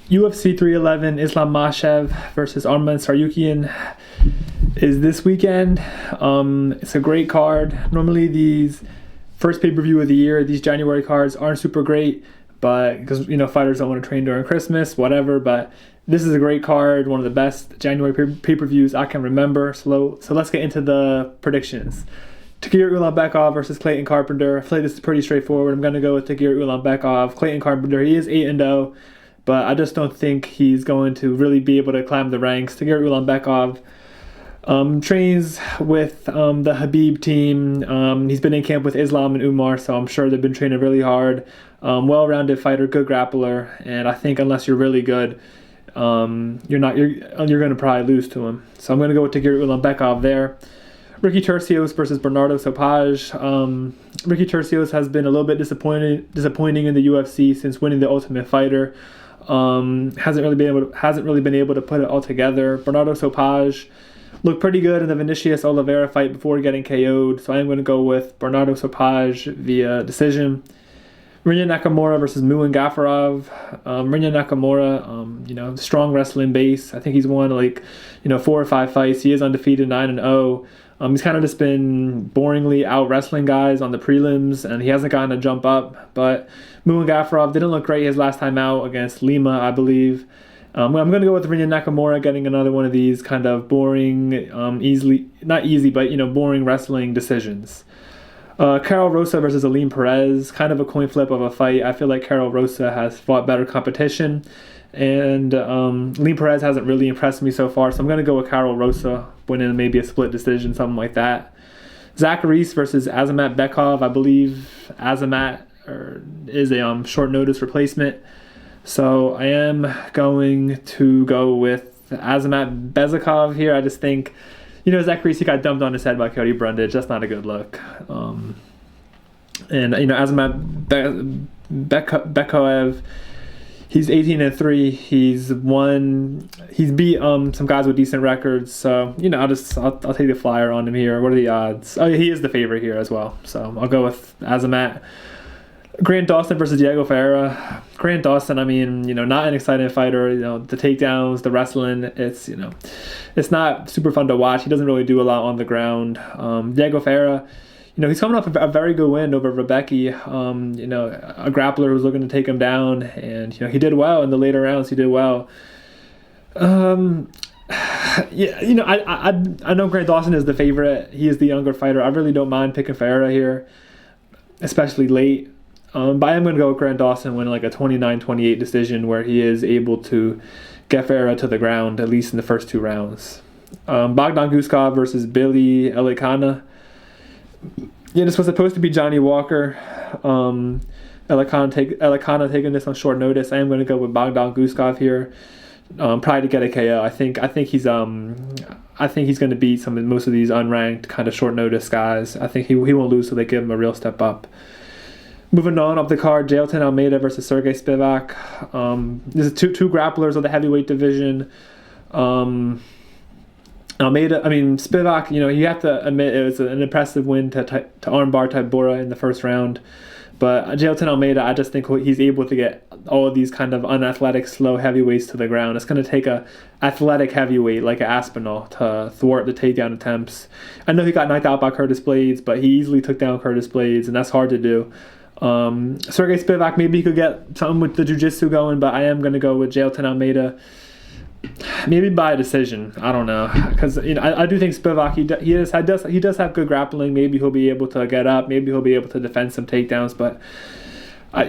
UFC 311, Islam Makhachev versus Arman Tsarukyan is this weekend. It's a great card. Normally these first pay-per-view of the year, these January cards aren't super great, but because fighters don't want to train during Christmas, whatever. But this is a great card, one of the best January pay-per-views I can remember. So let's get into the predictions. Jiri Prochazka versus Clayton Carpenter. I feel like this is pretty straightforward. I'm going to go with Jiri Prochazka. Clayton Carpenter, he is 8-0, but I just don't think he's going to really be able to climb the ranks. Jiri Prochazka trains with the Habib team. He's been in camp with Islam and Umar, so I'm sure they've been training really hard. Well-rounded fighter, good grappler, and I think unless you're really good, you're going to probably lose to him. So I'm going to go with Jiri Prochazka there. Ricky Turcios versus Bernardo Sopaj. Ricky Turcios has been a little bit disappointing in the UFC since winning the Ultimate Fighter. Hasn't really been able to put it all together. Bernardo Sopaj looked pretty good in the Vinicius Oliveira fight before getting KO'd, so I am going to go with Bernardo Sopaj via decision. Rinya Nakamura versus Muin Gafarov. Rinya Nakamura, strong wrestling base. I think he's won 4 or 5 fights. He is undefeated, 9-0. He's kind of just been boringly out wrestling guys on the prelims, and he hasn't gotten a jump up. But Muin Gafarov didn't look great his last time out against Lima, I believe. I'm going to go with Rinya Nakamura getting another one of these kind of boring, boring wrestling decisions. Karol Rosa versus Aline Perez, kind of a coin flip of a fight. I feel like Karol Rosa has fought better competition, and Aline Perez hasn't really impressed me so far, so I'm going to go with Karol Rosa winning maybe a split decision, something like that. Zach Reese versus Azamat Bekov. I believe Azamat is a short notice replacement, so I am going to go with Azamat Bezakov here. I just think Zach Reese got dumped on his head by Cody Brundage. That's not a good look. Azamat Bekov, he's 18-3. He's beat some guys with decent records. So I'll take the flyer on him here. What are the odds? Oh, yeah, he is the favorite here as well. So I'll go with Azamat. Grant Dawson versus Diego Ferreira. Grant Dawson, not an exciting fighter. The takedowns, the wrestling, it's not super fun to watch. He doesn't really do a lot on the ground. Diego Ferreira, he's coming off a very good win over Rebecki. A grappler who was looking to take him down, and he did well in the later rounds. He did well. I know Grant Dawson is the favorite. He is the younger fighter. I really don't mind picking Ferreira here, especially late. But I am going to go with Grant Dawson winning a 29-28 decision where he is able to get Ferreira to the ground, at least in the first 2 rounds. Bogdan Guskov versus Billy Elikana. This was supposed to be Johnny Walker. Elikana taking this on short notice. I am going to go with Bogdan Guskov here, probably to get a KO. I think he's going to beat most of these unranked kind of short notice guys. I think he won't lose till they give him a real step up. Moving on up the card, Jailton Almeida versus Sergey Spivak. This is two grapplers of the heavyweight division. Spivak, you have to admit it was an impressive win to armbar Tybura in the first round. But Jailton Almeida, I just think he's able to get all of these kind of unathletic, slow heavyweights to the ground. It's going to take a athletic heavyweight like Aspinall to thwart the takedown attempts. I know he got knocked out by Curtis Blades, but he easily took down Curtis Blades, and that's hard to do. Sergey Spivak, maybe he could get something with the jiu-jitsu going, but I am going to go with Jailton Almeida. Maybe by a decision. I don't know, because I do think Spivak he does have good grappling. Maybe he'll be able to get up. Maybe he'll be able to defend some takedowns. But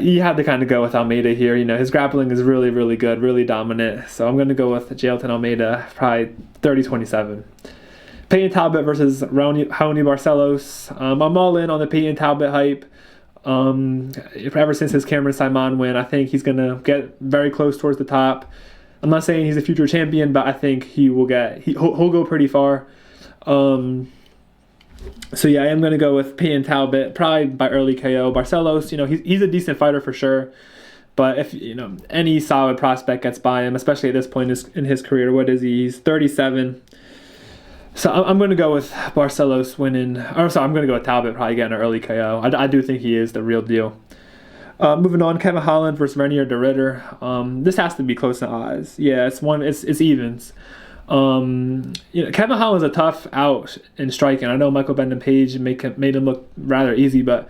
you have to kind of go with Almeida here. His grappling is really, really good, really dominant. So I'm going to go with Jailton Almeida, probably 30-27. Peyton Talbot versus Raoni Barcelos. I'm all in on the Peyton Talbot hype. Ever since his Cameron Simon win, I think he's going to get very close towards the top. I'm not saying he's a future champion, but I think he'll go pretty far. I am going to go with Peyton Talbot, probably by early KO. Barcelos, he's a decent fighter for sure, but if any solid prospect gets by him, especially at this point in his career, what is he? He's 37. So I'm going to go with Barcelos winning. I'm going to go with Talbot probably getting an early KO. I do think he is the real deal. Moving on, Kevin Holland versus Renier de Ridder. This has to be close in odds. Yeah, it's evens. Kevin Holland's a tough out in striking. I know Michael Bendon Page made him look rather easy, but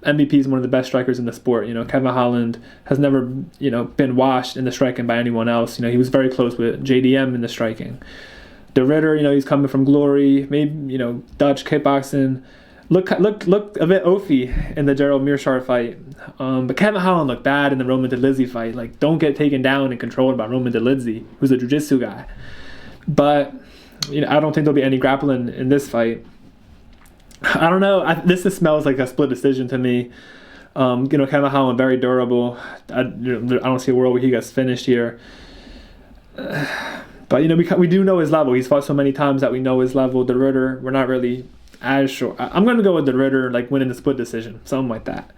MVP is one of the best strikers in the sport. Kevin Holland has never, been washed in the striking by anyone else. He was very close with JDM in the striking. De Ridder, he's coming from Glory, maybe, Dutch kickboxing. Look a bit oafy in the Gerald Mearshart fight. But Kevin Holland looked bad in the Roman Dolidze fight. Like, don't get taken down and controlled by Roman Dolidze, who's a jiu-jitsu guy. But, I don't think there'll be any grappling in this fight. I don't know. This just smells like a split decision to me. Kevin Holland, very durable. I don't see a world where he gets finished here. But, we do know his level. He's fought so many times that we know his level. De Ridder, we're not really as sure. I'm going to go with De Ridder, winning the split decision. Something like that.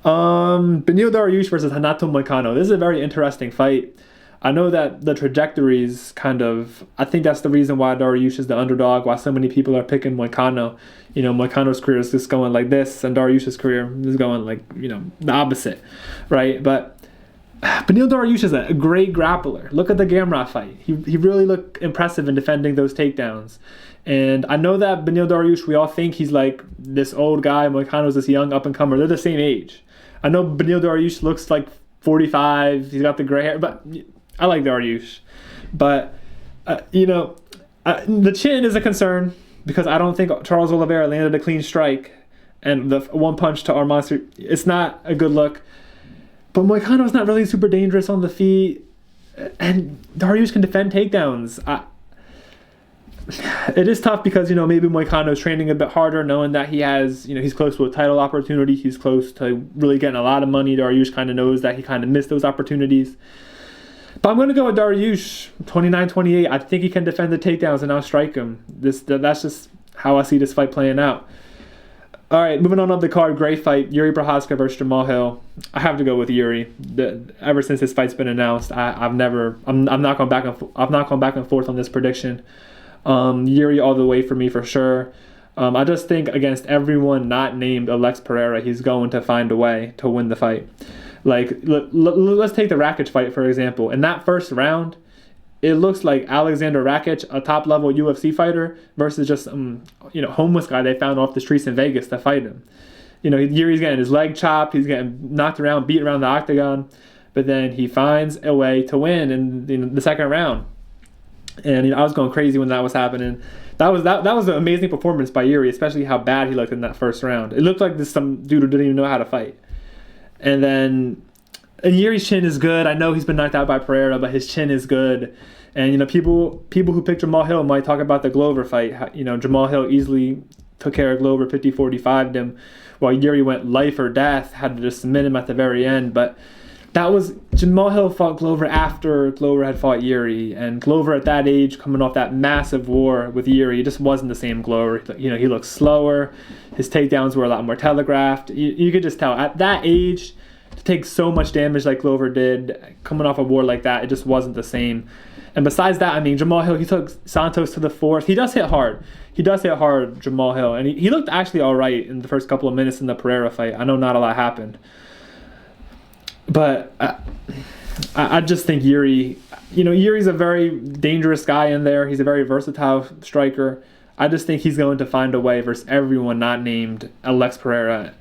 Beneil Dariush versus Renato Moicano. This is a very interesting fight. I know that the trajectories I think that's the reason why Dariush is the underdog, why so many people are picking Moicano. Moicano's career is just going like this, and Dariush's career is going the opposite, right? But Beneil Dariush is a great grappler. Look at the Gamrot fight. He really looked impressive in defending those takedowns. And I know that Beneil Dariush, we all think he's like this old guy, Moicano's this young up-and-comer. They're the same age. I know Beneil Dariush looks like 45. He's got the gray hair, but I like Dariush. But, the chin is a concern because I don't think Charles Oliveira landed a clean strike. And the one punch to Arman Tsarukyan, it's not a good look. But Moicano's not really super dangerous on the feet. And Dariush can defend takedowns. It is tough because, maybe Moicano's training a bit harder, knowing that he has, he's close to a title opportunity. He's close to really getting a lot of money. Dariush kind of knows that he kind of missed those opportunities. But I'm going to go with Dariush, 29-28. I think he can defend the takedowns and outstrike him. That's just how I see this fight playing out. All right, moving on up the card, great fight. Jiri Prochazka versus Jamahal Hill. I have to go with Jiri. Ever since this fight's been announced, I'm not going back and forth on this prediction. Jiri all the way for me for sure. I just think against everyone not named Alex Pereira, he's going to find a way to win the fight. Let's take the Rakic fight for example. In that first round, it looks like Alexander Rakic, a top-level UFC fighter, versus just homeless guy they found off the streets in Vegas to fight him. Yuri's getting his leg chopped, he's getting knocked around, beat around the octagon, but then he finds a way to win in the second round. And I was going crazy when that was happening. That was an amazing performance by Jiri, especially how bad he looked in that first round. It looked like some dude who didn't even know how to fight. And Yuri's chin is good. I know he's been knocked out by Pereira, but his chin is good. And people who pick Jamahal Hill might talk about the Glover fight. Jamahal Hill easily took care of Glover, 50-45'd him, while Jiri went life or death, had to just submit him at the very end. But Jamahal Hill fought Glover after Glover had fought Jiri, and Glover at that age, coming off that massive war with Jiri, just wasn't the same Glover. He looked slower. His takedowns were a lot more telegraphed. You could just tell at that age, to take so much damage like Glover did, coming off a war like that, it just wasn't the same. And besides that, Jamahal Hill, he took Santos to the fourth. He does hit hard. Jamahal Hill. And he looked actually all right in the first couple of minutes in the Pereira fight. I know not a lot happened. But I just think Yuri's a very dangerous guy in there. He's a very versatile striker. I just think he's going to find a way versus everyone not named Alex Pereira.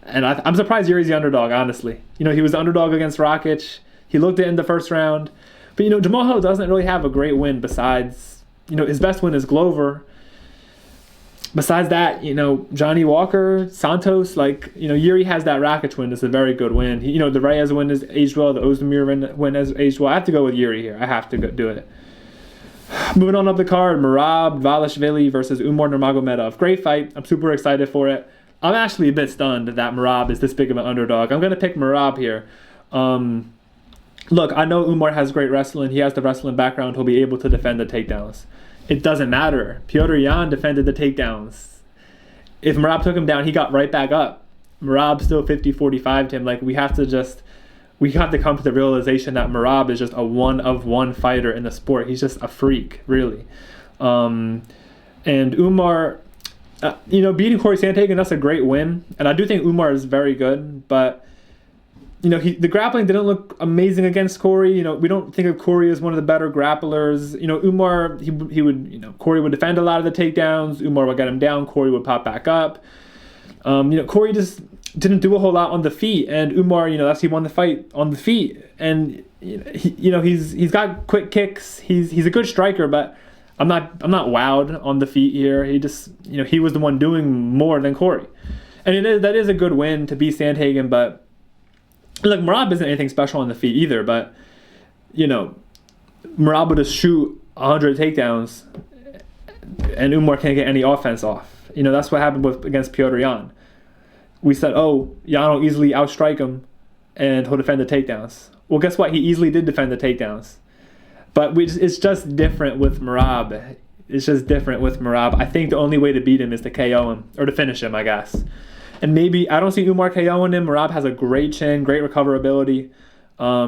And I'm surprised Yuri's the underdog, honestly. He was the underdog against Rakic. He looked it in the first round. But, Jamahal Hill doesn't really have a great win besides, his best win is Glover. Besides that, Johnny Walker, Santos, Jiri has that Rakic win. It's a very good win. The Reyes win is aged well. The Ozdemir win has aged well. I have to go with Jiri here. I have to do it. Moving on up the card, Merab Dvailisvili versus Umar Nurmagomedov. Great fight. I'm super excited for it. I'm actually a bit stunned that Merab is this big of an underdog. I'm going to pick Merab here. Look, I know Umar has great wrestling. He has the wrestling background. He'll be able to defend the takedowns. It doesn't matter. Petr Yan defended the takedowns. If Merab took him down, he got right back up. Merab still 50-45'd him. We have to come to the realization that Merab is just a one-of-one fighter in the sport. He's just a freak, really. And Umar, beating Corey Sandhagen, that's a great win. And I do think Umar is very good, but the grappling didn't look amazing against Corey. We don't think of Corey as one of the better grapplers. Umar, he would, Corey would defend a lot of the takedowns. Umar would get him down. Corey would pop back up. Corey just didn't do a whole lot on the feet, and Umar, he won the fight on the feet. And he's got quick kicks. He's a good striker, but I'm not wowed on the feet here. He just, he was the one doing more than Corey, and that is a good win to beat Sandhagen. But look, Merab isn't anything special on the feet either. But Merab would just shoot 100 takedowns, and Umar can't get any offense off. That's what happened against Petr Yan. We said, Yan will easily outstrike him, and he'll defend the takedowns. Well, guess what? He easily did defend the takedowns. But it's just different with Merab. It's just different with Merab. I think the only way to beat him is to KO him, or to finish him, I guess. And maybe, I don't see Umar KOing him. Merab has a great chin, great recoverability.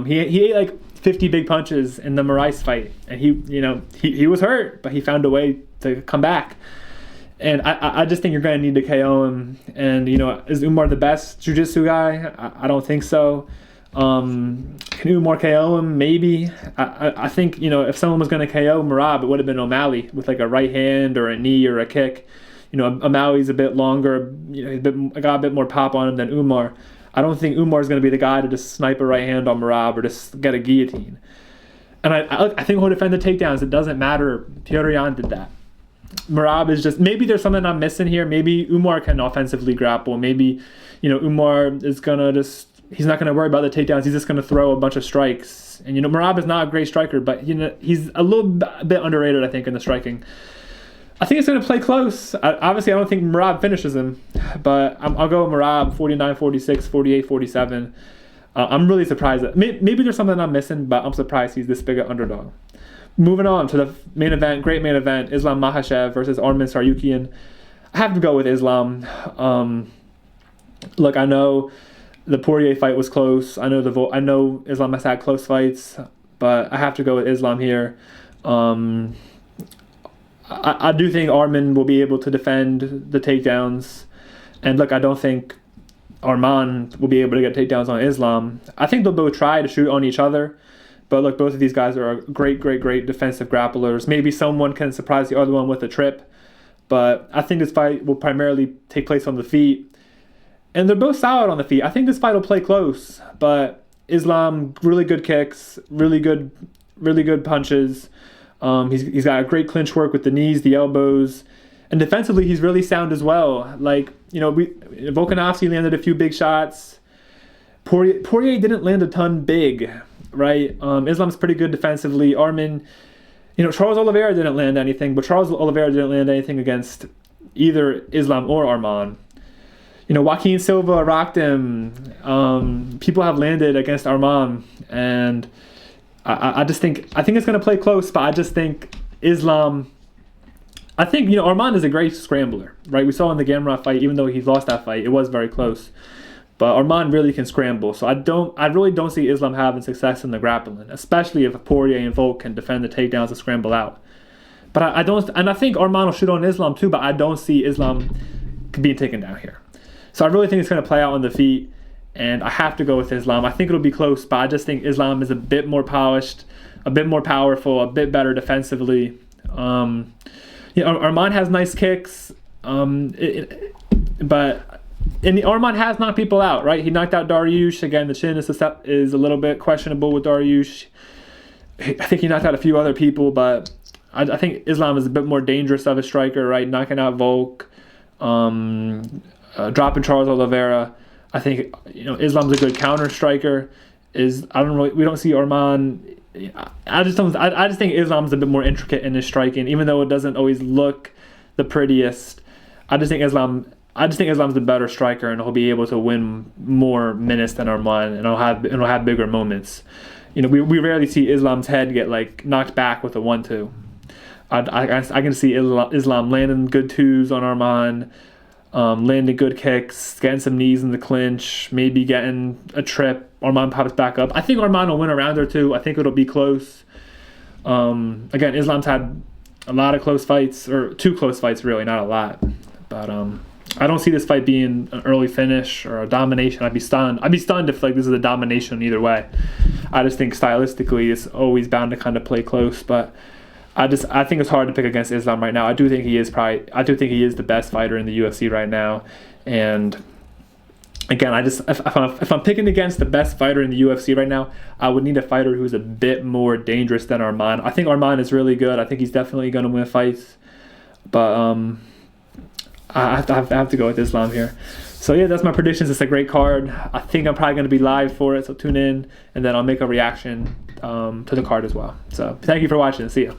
He ate like 50 big punches in the Moraes fight. And he was hurt, but he found a way to come back. And I just think you're going to need to KO him. And, is Umar the best jiu-jitsu guy? I don't think so. Can Umar KO him? Maybe. I think, if someone was going to KO Merab, it would have been O'Malley with like a right hand or a knee or a kick. O'Malley's a bit longer. Got a bit more pop on him than Umar. I don't think Umar's going to be the guy to just snipe a right hand on Merab or just get a guillotine. And I think he'll defend the takedowns. It doesn't matter. Petr Yan did that. Merab is just, maybe there's something I'm missing here. Maybe Umar can offensively grapple. Maybe, Umar is going to just, he's not going to worry about the takedowns. He's just going to throw a bunch of strikes. And, Merab is not a great striker, but, he's a little bit underrated, I think, in the striking. I think it's going to play close. Obviously, I don't think Merab finishes him, but I'll go Merab 49-46, 48-47. I'm really surprised. Maybe there's something I'm missing, but I'm surprised he's this big an underdog. Moving on to the main event, great main event, Islam Makhachev versus Arman Tsarukyan. I have to go with Islam. Look, I know the Poirier fight was close. I know Islam has had close fights, but I have to go with Islam here. I do think Arman will be able to defend the takedowns. And look, I don't think Arman will be able to get takedowns on Islam. I think they'll both try to shoot on each other. But look, both of these guys are great defensive grapplers. Maybe someone can surprise the other one with a trip. But I think this fight will primarily take place on the feet. And they're both solid on the feet. I think this fight will play close. But Islam, really good kicks, really good punches. He's got a great clinch work with the knees, the elbows. And defensively, he's really sound as well. Like, Volkanovski landed a few big shots. Poirier didn't land a ton big, right? Islam's pretty good defensively. Arman, Charles Oliveira didn't land anything, but Charles Oliveira didn't land anything against either Islam or Arman. Joaquin Silva rocked him. People have landed against Arman, and I think it's going to play close, but I just think Islam. I think Arman is a great scrambler, right? We saw in the Gamrot fight, even though he lost that fight, it was very close. But Arman really can scramble, so I really don't see Islam having success in the grappling, especially if Poirier and Volk can defend the takedowns and scramble out. But I don't, and I think Arman will shoot on Islam too, but I don't see Islam being taken down here. So I really think it's going to play out on the feet, and I have to go with Islam. I think it'll be close, but I just think Islam is a bit more polished, a bit more powerful, a bit better defensively. Arman has nice kicks, but. And Arman has knocked people out, right? He knocked out Dariush. Again, the chin is a little bit questionable with Dariush. I think he knocked out a few other people, but I think Islam is a bit more dangerous of a striker, right? Knocking out Volk, dropping Charles Oliveira. I think Islam's a good counter striker. We don't see Arman. I just think Islam's a bit more intricate in his striking, even though it doesn't always look the prettiest. I just think Islam's the better striker, and he'll be able to win more minutes than Arman, and he'll have bigger moments. We rarely see Islam's head get knocked back with a 1-2. I can see Islam landing good twos on Arman, landing good kicks, getting some knees in the clinch, maybe getting a trip. Arman pops back up. I think Arman will win a round or two. I think it'll be close. Again, Islam's had a lot of close fights, or 2 close fights really, not a lot. But I don't see this fight being an early finish or a domination. I'd be stunned. I'd be stunned if like this is a domination either way. I just think stylistically it's always bound to kind of play close, but I think it's hard to pick against Islam right now. I do think he is the best fighter in the UFC right now. And again, if I'm picking against the best fighter in the UFC right now, I would need a fighter who's a bit more dangerous than Arman. I think Arman is really good. I think he's definitely going to win fights, but I have to go with Islam here. So yeah, that's my predictions. It's a great card. I think I'm probably going to be live for it, so tune in, and then I'll make a reaction to the card as well. So thank you for watching. See ya.